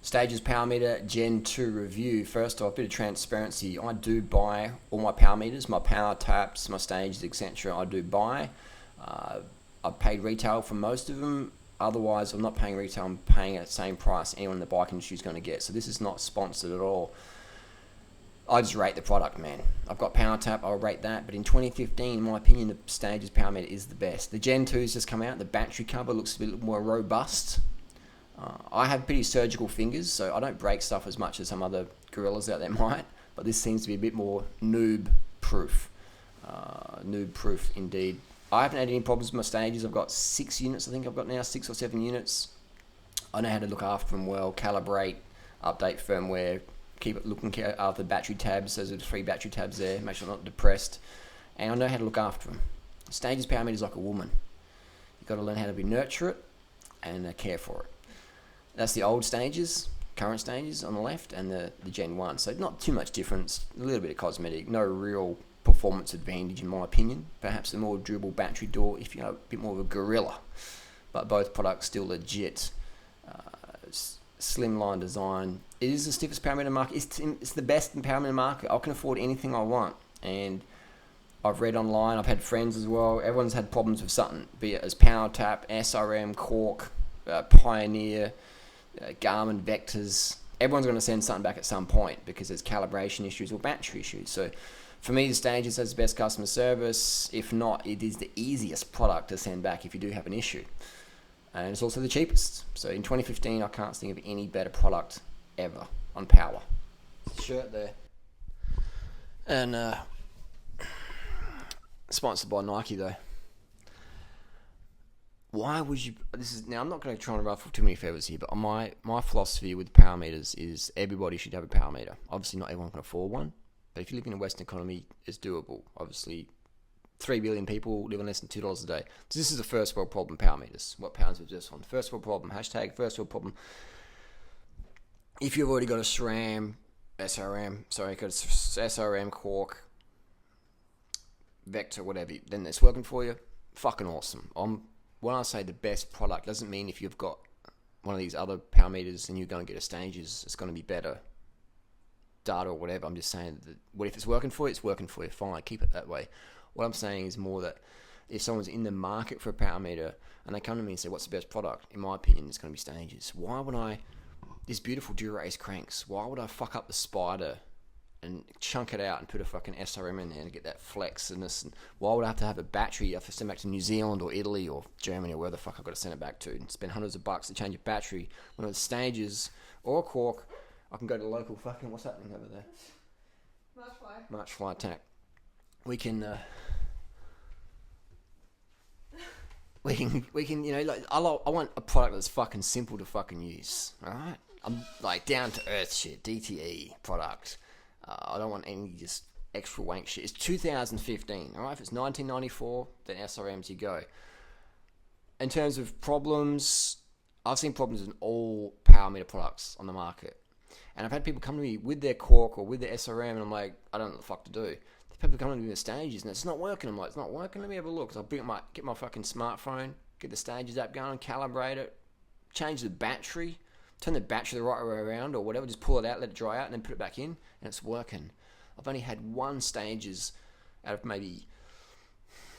Stages Power Meter Gen 2 review. First off, a bit of transparency. I do buy all my power meters, my power taps, my stages, etc. I do buy. I've paid retail for most of them. Otherwise, I'm not paying retail. I'm paying at the same price anyone in the bike industry is going to get. So this is not sponsored at all. I just rate the product, man. I've got Power Tap, I'll rate that. But in 2015, in my opinion, the Stages Power Meter is the best. The Gen 2's just come out. The battery cover looks a bit more robust. I have pretty surgical fingers, so I don't break stuff as much as some other gorillas out there might. But this seems to be a bit more noob-proof. Noob-proof indeed. I haven't had any problems with my stages. I've got 6 units, I think I've got now, 6 or 7 units. I know how to look after them well, calibrate, update firmware, keep it looking after the battery tabs. Those are the 3 battery tabs there, make sure I'm not depressed. And I know how to look after them. Stages Power Meter is like a woman. You've got to learn how to nurture it and care for it. That's the old stages, current stages on the left, and the Gen 1. So not too much difference, a little bit of cosmetic, no real performance advantage in my opinion. Perhaps a more durable battery door if you're a bit more of a gorilla. But both products still legit. Slimline design. It is the stiffest power meter market. It's the best in power meter market. I can afford anything I want. And I've read online, I've had friends as well. Everyone's had problems with something, be it as Power Tap, SRM, Cork, Pioneer, Garmin, Vectors. Everyone's going to send something back at some point because there's calibration issues or battery issues. So for me, the Stages has the best customer service. If not, it is the easiest product to send back if you do have an issue. And it's also the cheapest. So in 2015, I can't think of any better product ever on power. Shirt there. And sponsored by Nike though. Why would you? Now I'm not going to try and ruffle too many feathers here, but my philosophy with power meters is everybody should have a power meter. Obviously, not everyone can afford one, but if you live in a Western economy, it's doable. Obviously, 3 billion people live on less than $2 a day. So this is a first world problem. Power meters. What pounds is this on? First world problem. Hashtag first world problem. If you've already got a SRM, Cork, Vector, whatever, then it's working for you. Fucking awesome. When I say the best product, doesn't mean if you've got one of these other power meters and you're going to get a Stages, it's going to be better data or whatever. I'm just saying that what if it's working for you, it's working for you. Fine, keep it that way. What I'm saying is more that if someone's in the market for a power meter and they come to me and say, what's the best product? In my opinion, it's going to be Stages. Why would these beautiful Dura-Ace cranks, why would I fuck up the Spider and chunk it out and put a fucking SRM in there and get that flex and this? And why would I have to have a battery? I have to send back to New Zealand or Italy or Germany or where the fuck I've got to send it back to and spend hundreds of bucks to change a battery. When it's Stages or Cork, I can go to the local fucking, what's happening over there? March Fly Attack. We can, you know, like, I want a product that's fucking simple to fucking use, alright? I'm like down to earth shit, DTE product. I don't want any just extra wank shit. It's 2015, alright? If it's 1994, then SRMs you go. In terms of problems, I've seen problems in all power meter products on the market. And I've had people come to me with their Cork or with their SRM and I'm like, I don't know what the fuck to do. People come to me with Stages and it's not working. I'm like, it's not working. Let me have a look. So I'll get my fucking smartphone, get the Stages app going, calibrate it, change the battery, turn the battery the right way around or whatever, just pull it out, let it dry out, and then put it back in, and it's working. I've only had 1 Stages out of maybe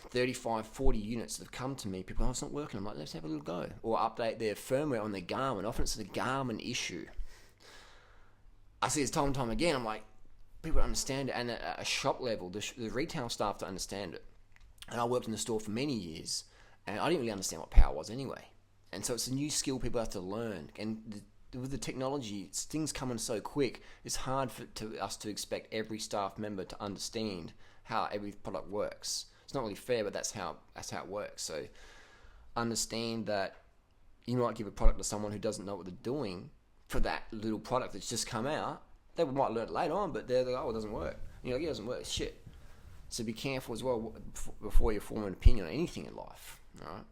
35, 40 units that have come to me. People, it's not working. I'm like, let's have a little go. Or update their firmware on their Garmin. Often it's a Garmin issue. I see this time and time again. I'm like, people don't understand it, and at a shop level, the retail staff don't understand it. And I worked in the store for many years, and I didn't really understand what power was anyway. And so it's a new skill people have to learn. And with the technology, things coming so quick, it's hard for us to expect every staff member to understand how every product works. It's not really fair, but that's how it works. So understand that you might give a product to someone who doesn't know what they're doing for that little product that's just come out. They might learn it later on, but they're like, oh, it doesn't work. You know, it doesn't work. Shit. So be careful as well before you form an opinion on anything in life. All right.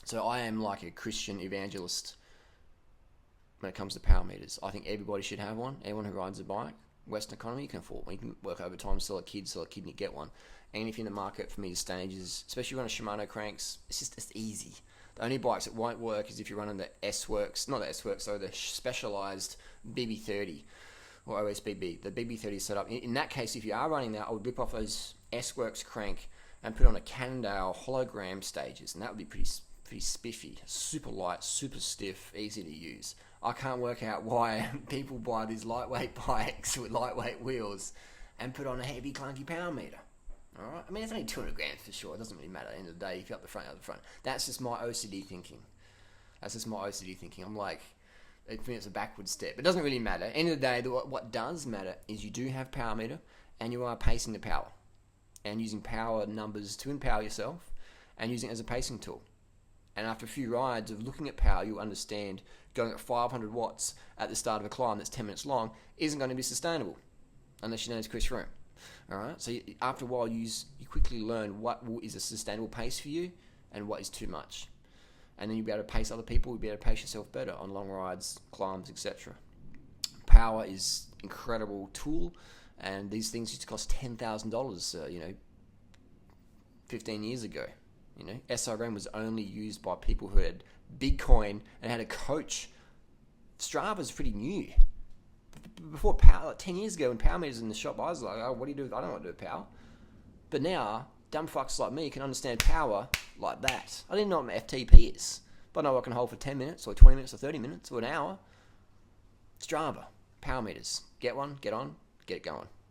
So I am like a Christian evangelist when it comes to power meters. I think everybody should have one. Everyone who rides a bike, Western economy, you can afford one. You can work overtime, sell a kid, and you get one. And if you're in the market for me, the Stages, especially when a Shimano cranks, it's easy. The only bikes that won't work is if you're running the S-Works, not the S-Works, so the specialized BB30 or OSBB, the BB30 setup. In that case, if you are running that, I would rip off those S-Works crank and put on a Cannondale hologram stages, and that would be pretty spiffy, super light, super stiff, easy to use. I can't work out why people buy these lightweight bikes with lightweight wheels and put on a heavy, clunky power meter. All right, I mean, it's only 200 grams for sure. It doesn't really matter at the end of the day if you're up the front, out the front. That's just my OCD thinking. I'm like, I think it's a backward step. It doesn't really matter. End of the day, what does matter is you do have power meter and you are pacing the power and using power numbers to empower yourself and using it as a pacing tool. And after a few rides of looking at power, you'll understand going at 500 watts at the start of a climb that's 10 minutes long isn't going to be sustainable unless you know it's Chris Froome. All right. So after a while, you quickly learn what is a sustainable pace for you and what is too much, and then you'll be able to pace other people. You'll be able to pace yourself better on long rides, climbs, etc. Power is an incredible tool, and these things used to cost $10,000. 15 years ago. SRM was only used by people who had Bitcoin and had a coach. Strava's pretty new. Before power, like 10 years ago, when power meters in the shop, I was like, oh, what do you do? I don't know what to do with power. But now, dumb fucks like me can understand power like that. I didn't know what an FTP is, but I know I can hold for 10 minutes or 20 minutes or 30 minutes or an hour. Strava, power meters. Get one, get on, get it going.